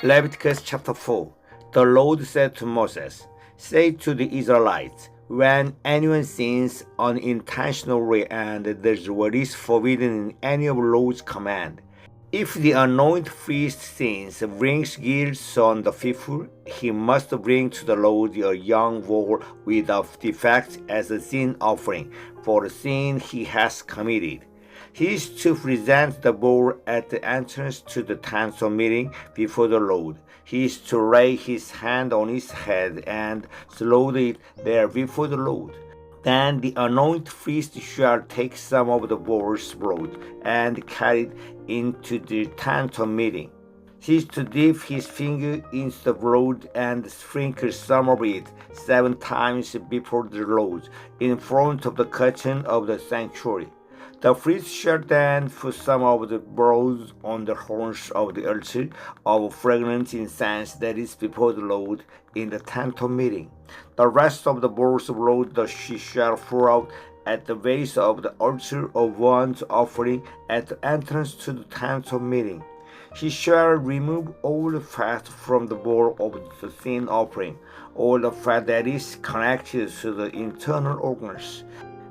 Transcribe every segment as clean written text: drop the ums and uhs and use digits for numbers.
Leviticus chapter 4. The Lord said to Moses, "Say to the Israelites, when anyone sins unintentionally and does what is forbidden in any of the Lord's command, if the anointed priest sins, brings guilt on the people, he must bring to the Lord a young bull without defect as a sin offering for the sin he has committed. He is to present the bull at the entrance to the tent of meeting before the Lord. He is to lay his hand on his head and slaughter it there before the Lord. Then the anointed priest shall take some of the bull's blood and carry it into the tent of meeting. He is to dip his finger into the blood and sprinkle some of it 7 times before the Lord in front of the curtain of the sanctuary. The priest shall then put some of the blood on the horns of the altar of fragrant incense that is before the Lord in the tent of meeting. The rest of the bull's blood she shall pour out at the base of the altar of burnt offering at the entrance to the tent of meeting. He shall remove all the fat from the bull of the sin offering, all the fat that is connected to the internal organs,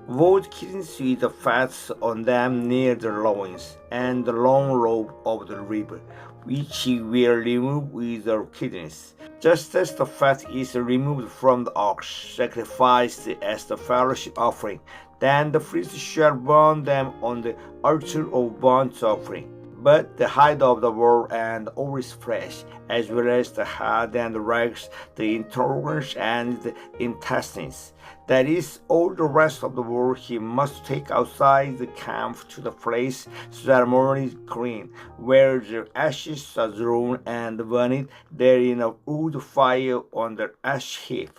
both kittens with the fats on them near the loins, and the long lobe of the rib, which he will remove with the kidneys, just as the fat is removed from the ox, sacrificed as the fellowship offering. Then the priest shall burn them on the altar of burnt offering. But the hide of the bull and all its flesh, as well as the head and the legs, the internal organs and the intestines, that is, all the rest of the bull, he must take outside the camp to the place ceremonially clean, where the ashes are thrown, and burn it there in a wood fire on the ash heap.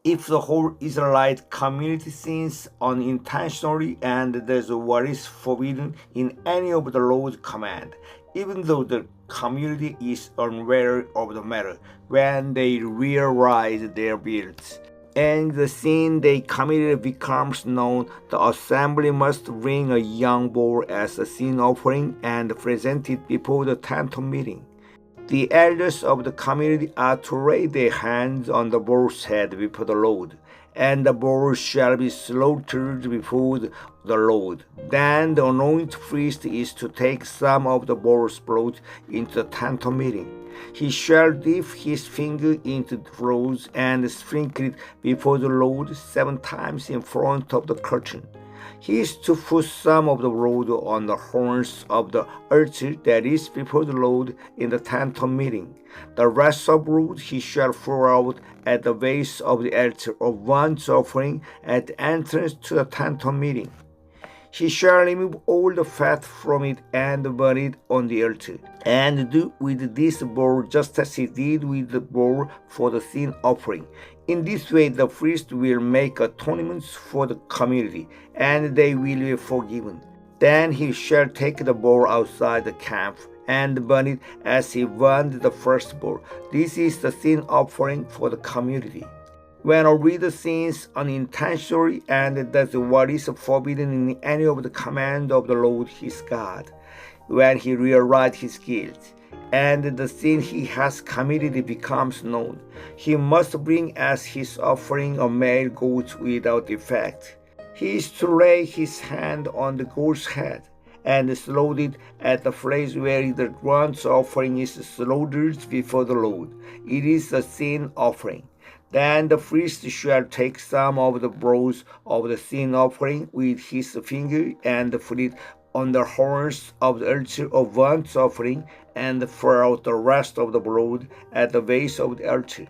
If the whole Israelite community sins unintentionally and does what is forbidden in any of the Lord's command, even though the community is unaware of the matter, when they realize their guilt, and the sin they committed becomes known, the assembly must bring a young bull as a sin offering and present it before the tent of meeting. The elders of the community are to lay their hands on the bull's head before the Lord, and the bull shall be slaughtered before the Lord. Then the anointed priest is to take some of the bull's blood into the tent of meeting. He shall dip his finger into the blood and sprinkle it before the Lord 7 times in front of the curtain. He is to put some of the blood on the horns of the altar that is before the Lord in the tent of meeting. The rest of the blood he shall pour out at the base of the altar of burnt offering at the entrance to the tent of meeting. He shall remove all the fat from it and burn it on the altar, and do with this bull just as he did with the bull for the sin offering. In this way the priest will make atonements for the community, and they will be forgiven. Then he shall take the bull outside the camp and burn it as he burned the first bull. This is the sin offering for the community. When a reader sins unintentionally and does what is forbidden in any of the commands of the Lord his God, when he realizes his guilt, and the sin he has committed becomes known, he must bring as his offering a male goat without defect. He is to lay his hand on the goat's head and slaughter it at the place where the burnt offering is slaughtered before the Lord. It is a sin offering. Then the priest shall take some of the blood of the sin offering with his finger and put it on the horns of the altar of burnt offering, and pour out the rest of the blood at the base of the altar.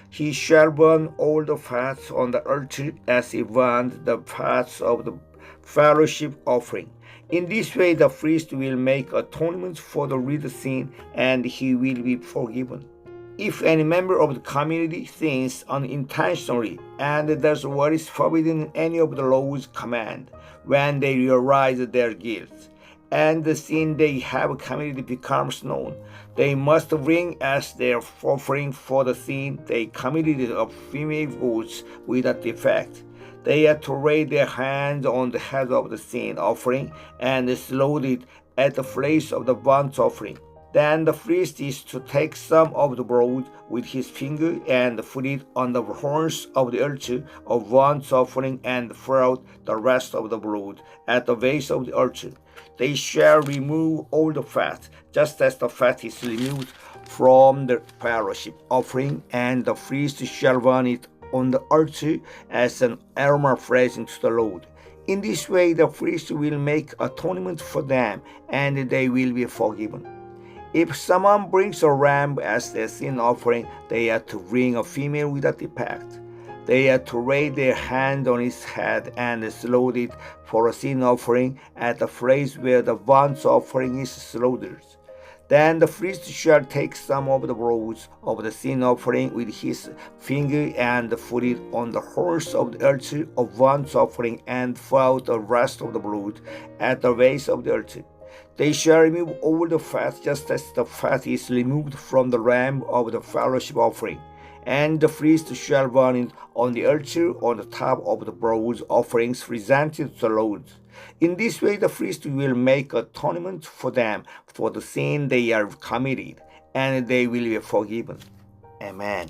He shall burn all the fats on the altar as he burned the fats of the fellowship offering. In this way the priest will make atonement for the reader's sin, and he will be forgiven. If any member of the community sins unintentionally and does what is forbidden in any of the Lord's command, when they realize their guilt, and the sin they have committed becomes known, they must bring as their offering for the sin they committed a female goat without defect. They are to lay their hands on the head of the sin offering and slaughter it at the place of the burnt offering. Then the priest is to take some of the blood with his finger and put it on the horns of the altar of burnt offering and pour out the rest of the blood at the base of the altar. They shall remove all the fat, just as the fat is removed from the fellowship offering, and the priest shall burn it on the altar as an aroma praising to the Lord. In this way the priest will make atonement for them, and they will be forgiven. If someone brings a ram as their sin offering, they are to bring a female without defect. They are to lay their hand on its head and slaughter it for a sin offering at the place where the burnt offering is slaughtered. Then the priest shall take some of the blood of the sin offering with his finger and put it on the horns of the altar of burnt offering and pour out the rest of the blood at the base of the altar. They shall remove all the fat, just as the fat is removed from the ram of the fellowship offering. And the priest shall burn it on the altar on the top of the blood offerings presented to the Lord. In this way the priest will make atonement for them for the sin they have committed, and they will be forgiven. Amen.